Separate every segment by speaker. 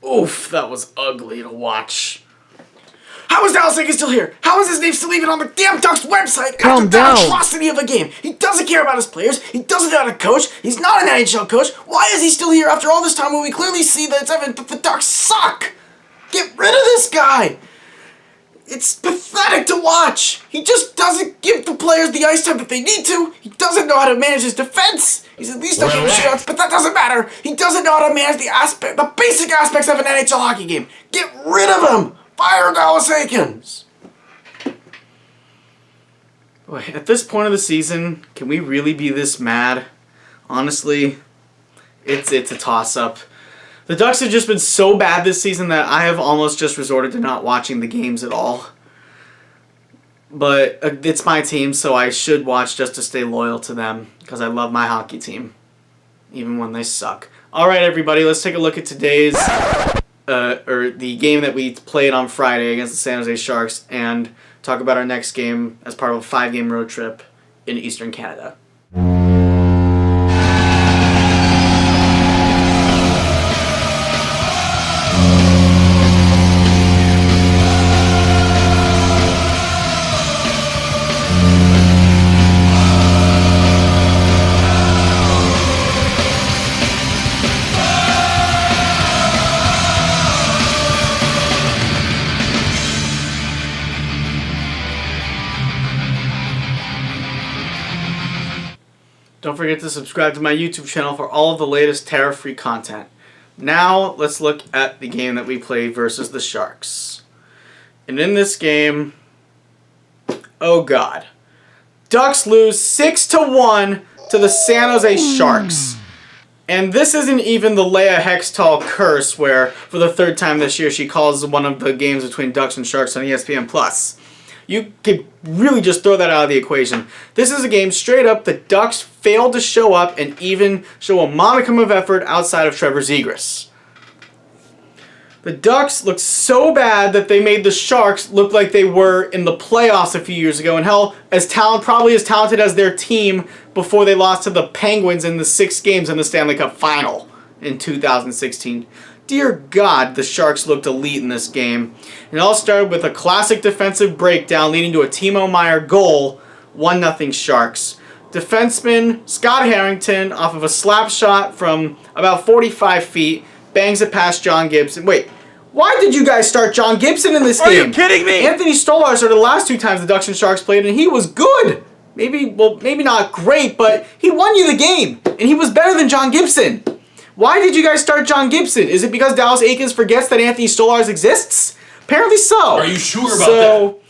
Speaker 1: Oof, that was ugly to watch. How is Dallas Aikens still here? How is his name still even on the damn Ducks website after that atrocity of a game? He doesn't care about his players. He doesn't know how to coach. He's not an NHL coach. Why is he still here after all this time when we clearly see that it's evident that the Ducks suck? Get rid of this guy. It's pathetic to watch. He just doesn't give the players the ice time that they need to. He doesn't know how to manage his defense. He's at least okay with shootouts, but that doesn't matter. He doesn't know how to manage the basic aspects of an NHL hockey game. Get rid of him. Fire Dallas Aikens. Boy, at this point of the season, can we really be this mad? Honestly, it's a toss-up. The Ducks have just been so bad this season that I have almost just resorted to not watching the games at all. But it's my team, so I should watch just to stay loyal to them, because I love my hockey team, even when they suck. Alright everybody, let's take a look at today's, or the game that we played on Friday against the San Jose Sharks, and talk about our next game as part of a 5-game road trip in Eastern Canada. Don't forget to subscribe to my YouTube channel for all of the latest tariff-free content. Now, let's look at the game that we played versus the Sharks. And in this game, oh god. Ducks lose 6-1 to the San Jose Sharks. And this isn't even the Leah Hextall curse where, for the third time this year, she calls one of the games between Ducks and Sharks on ESPN+. You could really just throw that out of the equation. This is a game straight up the Ducks failed to show up and even show a modicum of effort outside of Trevor Zegras. The Ducks looked so bad that they made the Sharks look like they were in the playoffs a few years ago, and hell, probably as talented as their team before they lost to the Penguins in the 6 games in the Stanley Cup Final in 2016. Dear God, the Sharks looked elite in this game. It all started with a classic defensive breakdown leading to a Timo Meier goal, 1-0 Sharks. Defenseman Scott Harrington, off of a slap shot from about 45 feet, bangs it past John Gibson. Wait, why did you guys start John Gibson in this game?
Speaker 2: Are you kidding me?
Speaker 1: Anthony Stolarz started the last 2 times the Ducks and Sharks played, and he was good. Maybe not great, but he won you the game, and he was better than John Gibson. Why did you guys start John Gibson? Is it because Dallas Aikens forgets that Anthony Stolarz exists? Apparently so.
Speaker 2: Are you sure about that?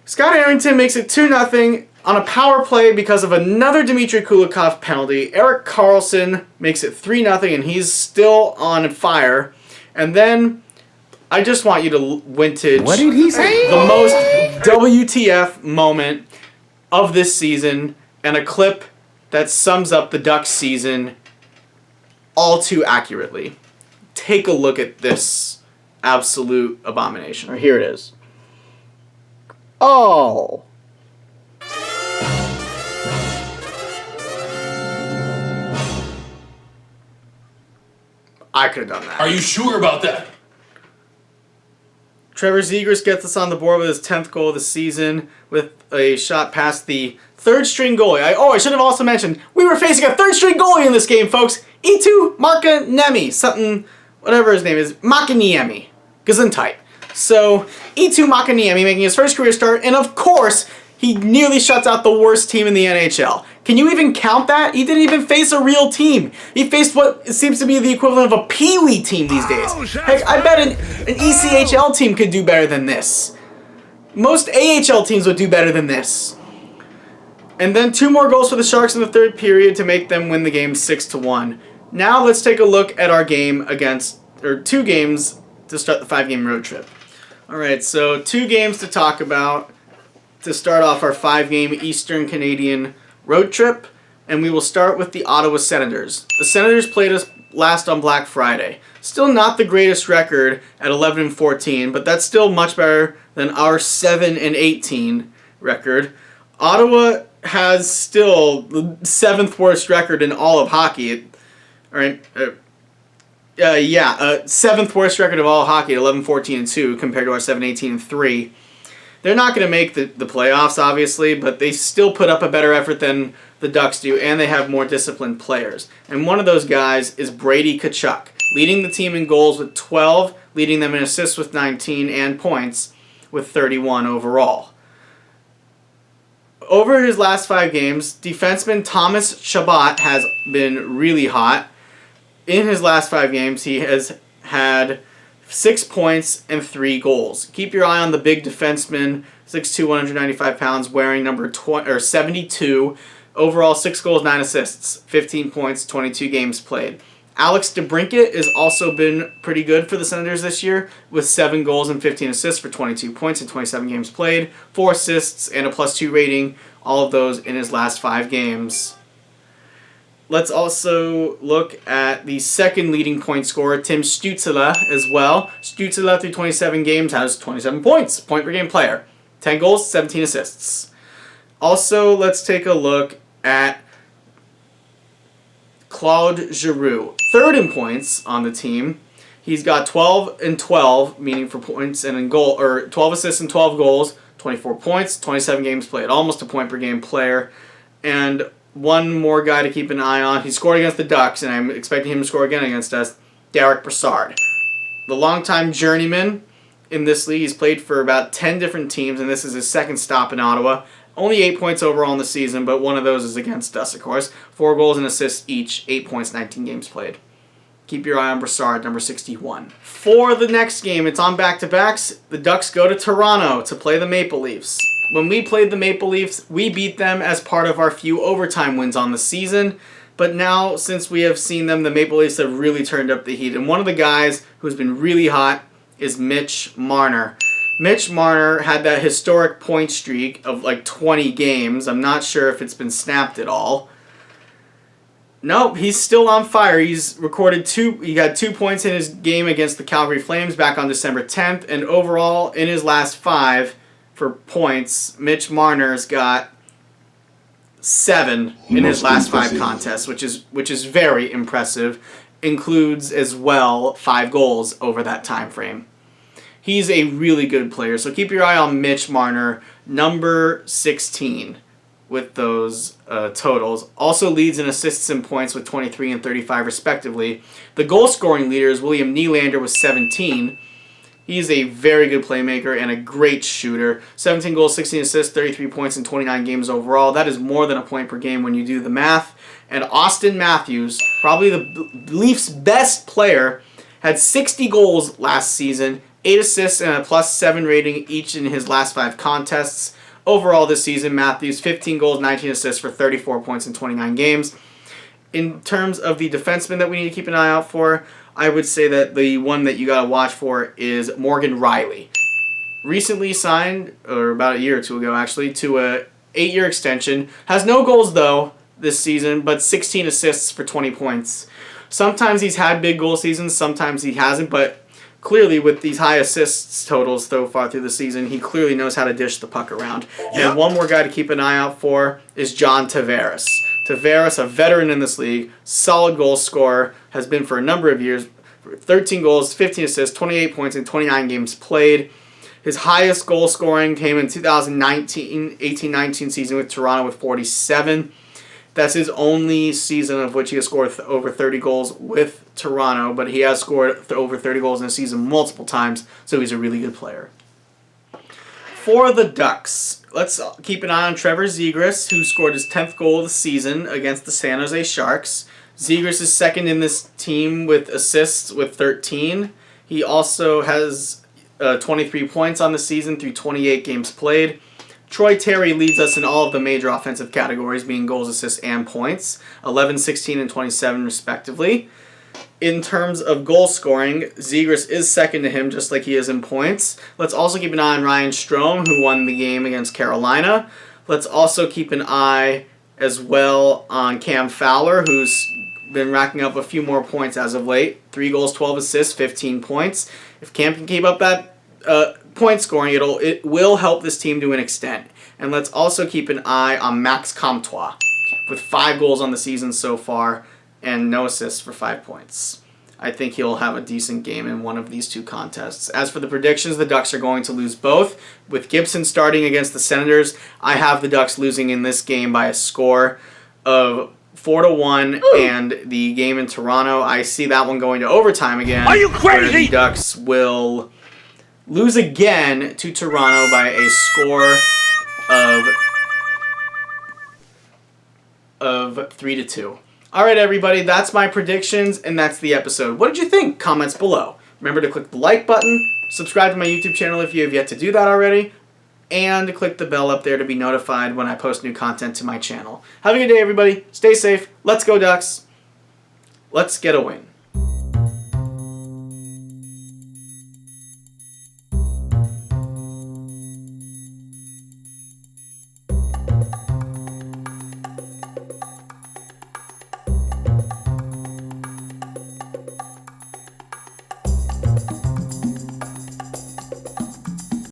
Speaker 1: Scott Harrington makes it 2-0 on a power play because of another Dmitry Kulikov penalty. Erik Karlsson makes it 3-0 and he's still on fire. And then I just want you to vintage
Speaker 3: What did he say?
Speaker 1: the most WTF moment of this season and a clip that sums up the Ducks season all too accurately. Take a look at this absolute abomination. Or here it is.
Speaker 3: Oh.
Speaker 1: I could have done that.
Speaker 2: Are you sure about that?
Speaker 1: Trevor Zegras gets us on the board with his 10th goal of the season with a shot past the third-string goalie. I should have also mentioned, we were facing a third-string goalie in this game, folks. Eetu Makiniemi, something, whatever his name is, Makiniemi, Gesundheit. So, Eetu Makiniemi making his first career start, and of course, he nearly shuts out the worst team in the NHL. Can you even count that? He didn't even face a real team. He faced what seems to be the equivalent of a Pee-wee team these days. Heck, I bet an ECHL team could do better than this. Most AHL teams would do better than this. And then 2 more goals for the Sharks in the third period to make them win the game 6-1. Now let's take a look at our game against, or 2 games to start the 5-game road trip. Alright, so 2 games to talk about to start off our 5-game Eastern Canadian road trip, and we will start with the Ottawa Senators. The Senators played us last on Black Friday. Still not the greatest record at 11-14, but that's still much better than our 7-18 record. Ottawa has still the 7th worst record in all of hockey. Seventh worst record of all hockey at 11-14-2 compared to our 7-18-3. They're not going to make the playoffs, obviously, but they still put up a better effort than the Ducks do, and they have more disciplined players. And one of those guys is Brady Tkachuk, leading the team in goals with 12, leading them in assists with 19, and points with 31 overall. Over his last 5 games, defenseman Thomas Chabot has been really hot. In his last 5 games, he has had 6 points and 3 goals. Keep your eye on the big defenseman, 6'2", 195 pounds, wearing number 72. Overall, 6 goals, 9 assists, 15 points, 22 games played. Alex DeBrincat has also been pretty good for the Senators this year, with 7 goals and 15 assists for 22 points in 27 games played, 4 assists, and a +2 rating, all of those in his last 5 games. Let's also look at the second leading point scorer, Tim Stützle, as well. Stützle, through 27 games, has 27 points, point per game player. 10 goals, 17 assists. Also, let's take a look at Claude Giroux, third in points on the team. He's got 12 and 12, meaning for points and in goal, or 12 assists and 12 goals, 24 points, 27 games played, almost a point per game player. And one more guy to keep an eye on. He scored against the Ducks, and I'm expecting him to score again against us, Derek Brassard. The longtime journeyman in this league. He's played for about 10 different teams, and this is his second stop in Ottawa. Only 8 points overall in the season, but one of those is against us, of course. 4 goals and assists each, 8 points, 19 games played. Keep your eye on Brassard, number 61. For the next game, it's on back-to-backs. The Ducks go to Toronto to play the Maple Leafs. When we played the Maple Leafs, we beat them as part of our few overtime wins on the season. But now, since we have seen them, the Maple Leafs have really turned up the heat. And one of the guys who's been really hot is Mitch Marner. Mitch Marner had that historic point streak of like 20 games. I'm not sure if it's been snapped at all. Nope, he's still on fire. He's recorded he got 2 points in his game against the Calgary Flames back on December 10th. And overall, in his last 5 for points, Mitch Marner's got 7 in his last 5 contests, which is very impressive. Includes as well 5 goals over that time frame. He's a really good player, so keep your eye on Mitch Marner, number 16, with those totals. Also leads in assists and points with 23 and 35 respectively. The goal-scoring leader is William Nylander with 17. He's a very good playmaker and a great shooter. 17 goals, 16 assists, 33 points in 29 games overall. That is more than a point per game when you do the math. And Austin Matthews, probably the Leafs' best player, had 60 goals last season, 8 assists and a +7 rating each in his last 5 contests. Overall this season, Matthews, 15 goals, 19 assists for 34 points in 29 games. In terms of the defenseman that we need to keep an eye out for, I would say that the one that you got to watch for is Morgan Riley. Recently signed, or about a year or two ago actually, to a 8-year extension. Has no goals though this season, but 16 assists for 20 points. Sometimes he's had big goal seasons, sometimes he hasn't, but clearly with these high assists totals so far through the season, he clearly knows how to dish the puck around. Yep. And one more guy to keep an eye out for is John Tavares. Tavares, a veteran in this league, solid goal scorer, has been for a number of years. 13 goals, 15 assists, 28 points in 29 games played. His highest goal scoring came in 2018-19 season with Toronto with 47. That's his only season of which he has scored over 30 goals with Toronto, but he has scored over 30 goals in a season multiple times, so he's a really good player. For the Ducks, let's keep an eye on Trevor Zegras, who scored his 10th goal of the season against the San Jose Sharks. Zegras is second in this team with assists with 13. He also has 23 points on the season through 28 games played. Troy Terry leads us in all of the major offensive categories, being goals, assists, and points, 11, 16, and 27 respectively. In terms of goal scoring, Zegras is second to him, just like he is in points. Let's also keep an eye on Ryan Strome, who won the game against Carolina. Let's also keep an eye as well on Cam Fowler, who's been racking up a few more points as of late. 3 goals, 12 assists, 15 points. If Cam can keep up that point scoring, it will help this team to an extent. And let's also keep an eye on Max Comtois with 5 goals on the season so far and no assists for 5 points. I think he'll have a decent game in one of these two contests. As for the predictions, the Ducks are going to lose both. With Gibson starting against the Senators, I have the Ducks losing in this game by a score of 4-1, and the game in Toronto, I see that one going to overtime again.
Speaker 2: Are you crazy?
Speaker 1: The Ducks will lose again to Toronto by a score of 3-2. All right, everybody, that's my predictions, and that's the episode. What did you think? Comments below. Remember to click the like button, subscribe to my YouTube channel if you have yet to do that already, and click the bell up there to be notified when I post new content to my channel. Have a good day, everybody. Stay safe. Let's go, Ducks. Let's get a win.